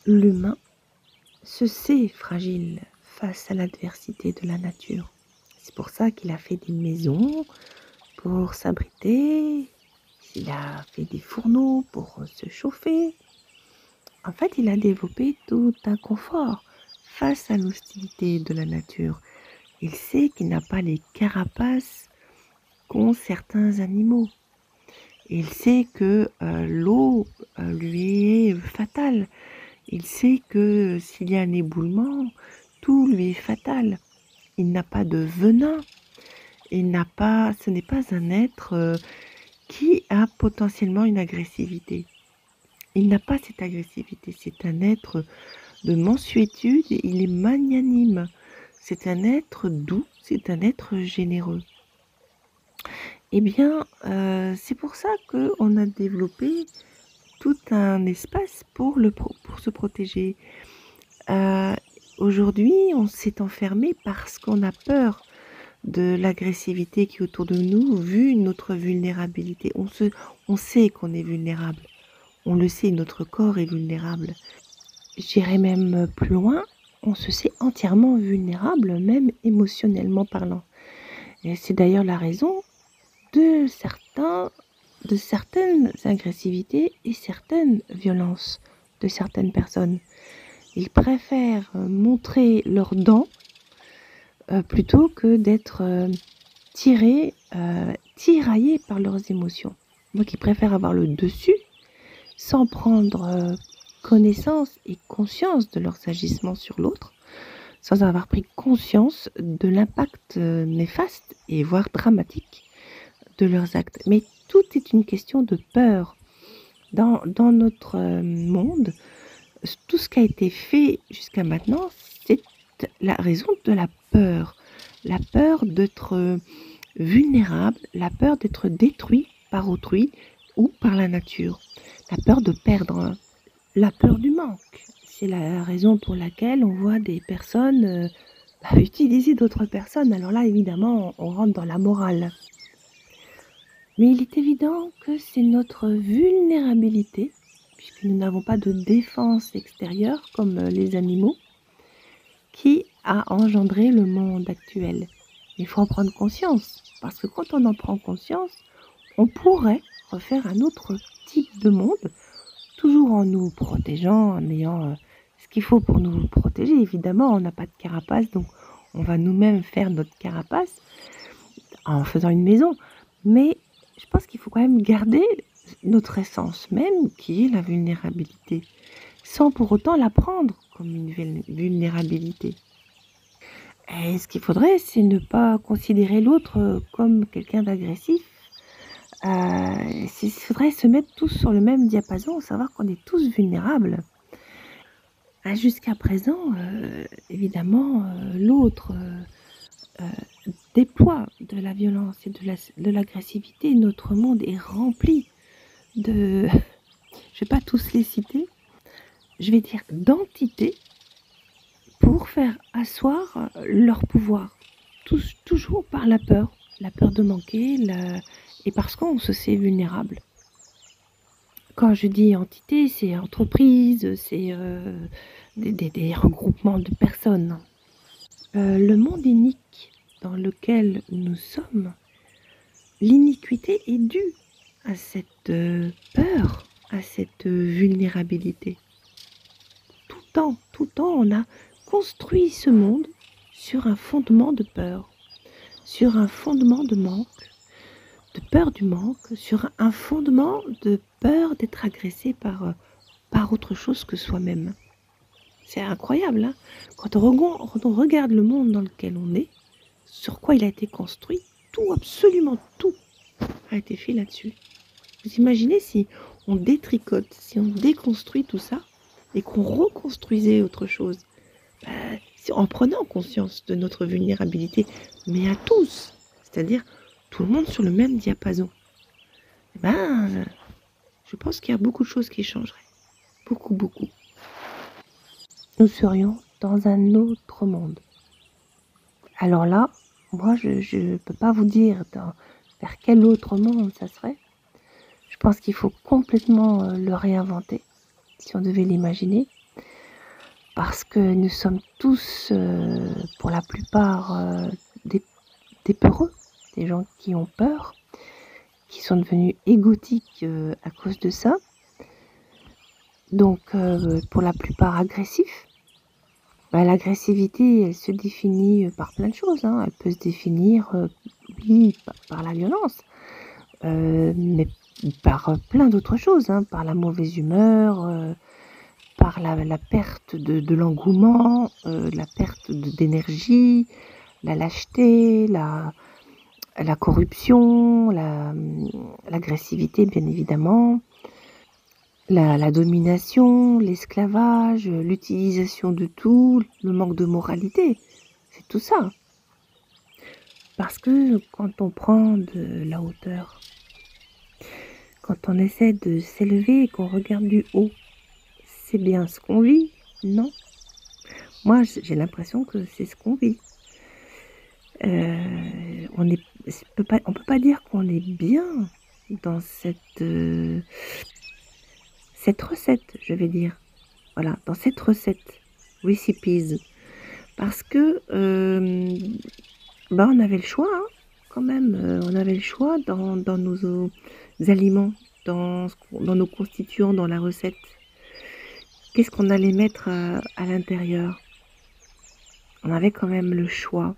l'humain se sait fragile face à l'adversité de la nature. C'est pour ça qu'il a fait des maisons pour s'abriter, il a fait des fourneaux pour se chauffer. En fait, il a développé tout un confort face à l'hostilité de la nature. Il sait qu'il n'a pas les carapaces qu'ont certains animaux. Il sait que l'eau lui est fatale. Il sait que s'il y a un éboulement, tout lui est fatal. Il n'a pas de venin. Ce n'est pas un être qui a potentiellement une agressivité. Il n'a pas cette agressivité. C'est un être de mansuétude. Il est magnanime. C'est un être doux. C'est un être généreux. Eh bien, c'est pour ça qu'on a développé tout un espace pour se protéger. Aujourd'hui, on s'est enfermé parce qu'on a peur de l'agressivité qui est autour de nous, vu notre vulnérabilité. On sait qu'on est vulnérable. On le sait, notre corps est vulnérable. J'irais même plus loin, on se sait entièrement vulnérable, même émotionnellement parlant. Et c'est d'ailleurs la raison de certaines agressivités et certaines violences de certaines personnes. Ils préfèrent montrer leurs dents plutôt que d'être tiraillés par leurs émotions. Donc ils préfèrent avoir le dessus sans prendre connaissance et conscience de leurs agissements sur l'autre, sans avoir pris conscience de l'impact néfaste et voire dramatique de leurs actes. Mais tout est une question de peur. Dans notre monde, tout ce qui a été fait jusqu'à maintenant, c'est la raison de la peur. La peur d'être vulnérable, la peur d'être détruit par autrui ou par la nature. La peur de perdre, la peur du manque. C'est la raison pour laquelle on voit des personnes utiliser d'autres personnes. Alors là, évidemment, on rentre dans la morale. Mais il est évident que c'est notre vulnérabilité, puisque nous n'avons pas de défense extérieure comme les animaux, qui a engendré le monde actuel. Il faut en prendre conscience, parce que quand on en prend conscience, on pourrait refaire un autre type de monde, toujours en nous protégeant, en ayant ce qu'il faut pour nous protéger. Évidemment, on n'a pas de carapace, donc on va nous-mêmes faire notre carapace en faisant une maison. Mais je pense qu'il faut quand même garder notre essence même, qui est la vulnérabilité, sans pour autant la prendre comme une vulnérabilité. Et ce qu'il faudrait, c'est ne pas considérer l'autre comme quelqu'un d'agressif. Il faudrait se mettre tous sur le même diapason, savoir qu'on est tous vulnérables. Jusqu'à présent, évidemment, l'autre déploie de la violence et de l'agressivité. Notre monde est rempli de, je ne vais pas tous les citer, je vais dire d'entités pour faire asseoir leur pouvoir. Toujours par la peur de manquer, et parce qu'on se sait vulnérable. Quand je dis entité, c'est entreprise, c'est des regroupements de personnes. Le monde unique dans lequel nous sommes, l'iniquité est due à cette peur, à cette vulnérabilité. Tout le temps, on a construit ce monde sur un fondement de peur, sur un fondement de manque, de peur du manque, sur un fondement de peur d'être agressé par autre chose que soi-même. C'est incroyable, hein. Quand on regarde le monde dans lequel on est, sur quoi il a été construit, tout, absolument tout, a été fait là-dessus. Vous imaginez si on détricote, si on déconstruit tout ça, et qu'on reconstruisait autre chose, en prenant conscience de notre vulnérabilité, mais à tous, c'est-à-dire tout le monde sur le même diapason, je pense qu'il y a beaucoup de choses qui changeraient. Beaucoup, beaucoup. Nous serions dans un autre monde. Alors là, moi, je ne peux pas vous dire vers quel autre monde ça serait. Je pense qu'il faut complètement le réinventer, si on devait l'imaginer. parce que nous sommes tous, pour la plupart, des peureux, des gens qui ont peur, qui sont devenus égotiques à cause de ça. Donc, pour la plupart agressifs. L'agressivité, elle se définit par plein de choses, hein. Elle peut se définir, oui, par la violence, mais par plein d'autres choses, hein, par la mauvaise humeur, par la perte de l'engouement, la perte d'énergie, la lâcheté, la corruption, l'agressivité, bien évidemment, la domination, l'esclavage, l'utilisation de tout, le manque de moralité. C'est tout ça. Parce que quand on prend de la hauteur, quand on essaie de s'élever et qu'on regarde du haut, c'est bien ce qu'on vit, non? Moi, j'ai l'impression que c'est ce qu'on vit. On peut pas dire qu'on est bien dans cette recette, je vais dire. Voilà, dans cette recette, recipes. Parce que, on avait le choix, hein, quand même. On avait le choix dans nos aliments, dans nos constituants, dans la recette. Qu'est-ce qu'on allait mettre à l'intérieur? On avait quand même le choix.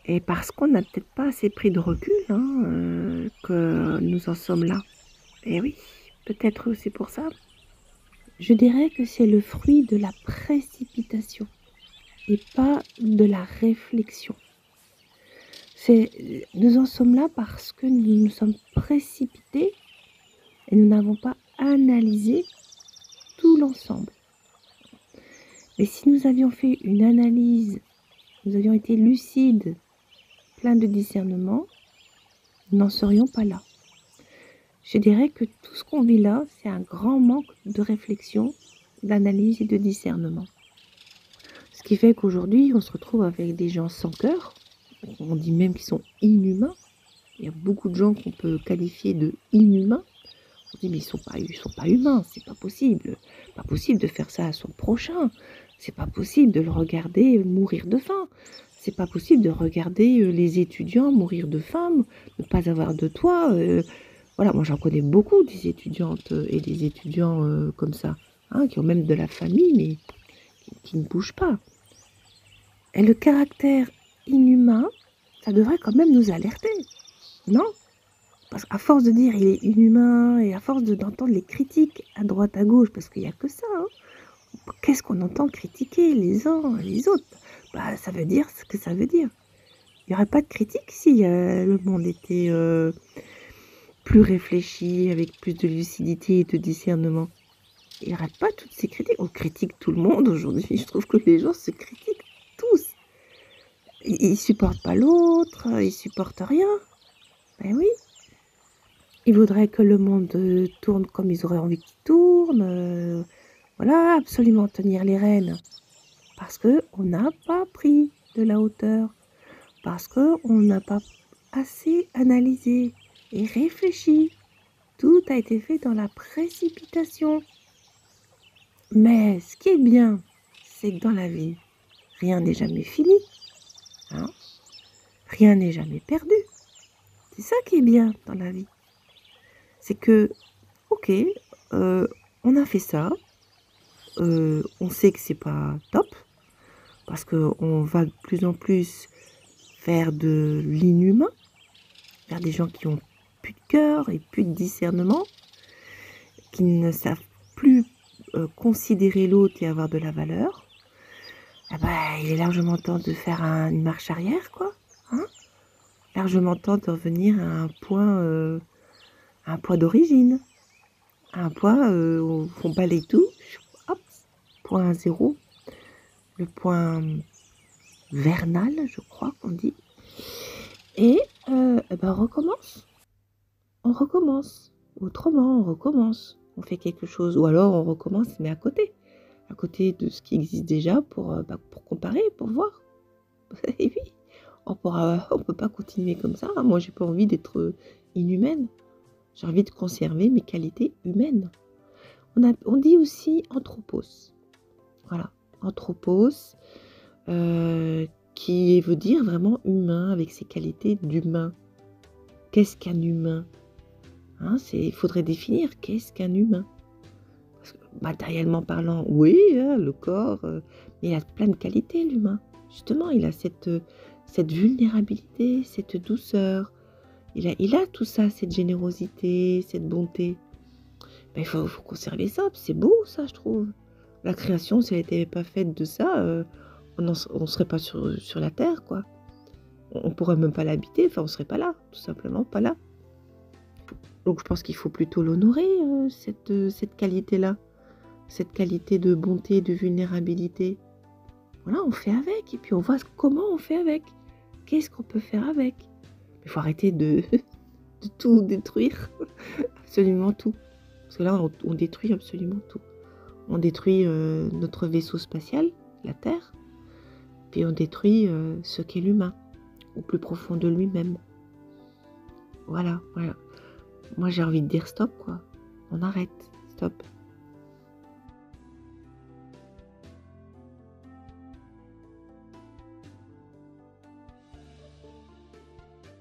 Et parce qu'on n'a peut-être pas assez pris de recul, hein, que nous en sommes là. Et oui, peut-être aussi pour ça. Je dirais que c'est le fruit de la précipitation et pas de la réflexion. Nous en sommes là parce que nous nous sommes précipités et nous n'avons pas analysé tout l'ensemble. Mais si nous avions fait une analyse, nous avions été lucides, plein de discernement, nous n'en serions pas là. Je dirais que tout ce qu'on vit là, c'est un grand manque de réflexion, d'analyse et de discernement. Ce qui fait qu'aujourd'hui, on se retrouve avec des gens sans cœur. On dit même qu'ils sont inhumains. Il y a beaucoup de gens qu'on peut qualifier de inhumains. On dit mais ils sont pas humains, c'est pas possible. Pas possible de faire ça à son prochain. C'est pas possible de le regarder mourir de faim. C'est pas possible de regarder les étudiants mourir de faim, ne pas avoir de toit. Voilà, moi j'en connais beaucoup des étudiantes et des étudiants comme ça, hein, qui ont même de la famille, mais qui ne bougent pas. Et le caractère inhumain, ça devrait quand même nous alerter, non? Parce qu'à force de dire il est inhumain et à force d'entendre les critiques à droite à gauche, parce qu'il n'y a que ça, hein, qu'est-ce qu'on entend critiquer les uns les autres? Ça veut dire ce que ça veut dire. Il n'y aurait pas de critique si le monde était plus réfléchi, avec plus de lucidité et de discernement. Il n'y aurait pas toutes ces critiques. On critique tout le monde aujourd'hui. Je trouve que les gens se critiquent tous. Ils ne supportent pas l'autre, ils ne supportent rien. Ben oui. Ils voudraient que le monde tourne comme ils auraient envie qu'il tourne. Voilà, absolument tenir les rênes. Parce qu'on n'a pas pris de la hauteur. Parce qu'on n'a pas assez analysé et réfléchi. Tout a été fait dans la précipitation. Mais ce qui est bien, c'est que dans la vie, rien n'est jamais fini. Hein? Rien n'est jamais perdu. C'est ça qui est bien dans la vie. C'est que, ok, on a fait ça. On sait que c'est pas top. Parce qu'on va de plus en plus vers de l'inhumain. Vers des gens qui ont plus de cœur et plus de discernement. Qui ne savent plus considérer l'autre et avoir de la valeur. Il est largement temps de faire une marche arrière, quoi. Hein, largement temps de revenir à un point d'origine. À un point où on balaye tout. Hop, point zéro. Le point vernal, je crois qu'on dit. Et on recommence. On recommence. Autrement, on recommence. On fait quelque chose. Ou alors on recommence, mais à côté de ce qui existe déjà pour comparer, pour voir. Et oui, on peut pas continuer comme ça. Moi, j'ai pas envie d'être inhumaine. J'ai envie de conserver mes qualités humaines. On dit aussi anthropos. Voilà. anthropos, qui veut dire vraiment humain, avec ses qualités d'humain. Qu'est-ce qu'un humain? Hein, il faudrait définir qu'est-ce qu'un humain. Parce que, matériellement parlant, oui, hein, le corps, mais il a plein de qualités, l'humain. Justement, il a cette vulnérabilité, cette douceur. Il a tout ça, cette générosité, cette bonté. Ben, il faut conserver ça, c'est beau ça, je trouve. La création, si elle n'était pas faite de ça, on ne serait pas sur la Terre, quoi. On ne pourrait même pas l'habiter, enfin on ne serait pas là, tout simplement pas là. Donc je pense qu'il faut plutôt l'honorer, cette qualité-là, cette qualité de bonté, de vulnérabilité. Voilà, on fait avec, et puis on voit comment on fait avec. Qu'est-ce qu'on peut faire avec? Il faut arrêter de tout détruire, absolument tout. Parce que là, on détruit absolument tout. On détruit notre vaisseau spatial, la Terre, puis on détruit ce qu'est l'humain, au plus profond de lui-même. Voilà, voilà. Moi, j'ai envie de dire stop, quoi. On arrête, stop.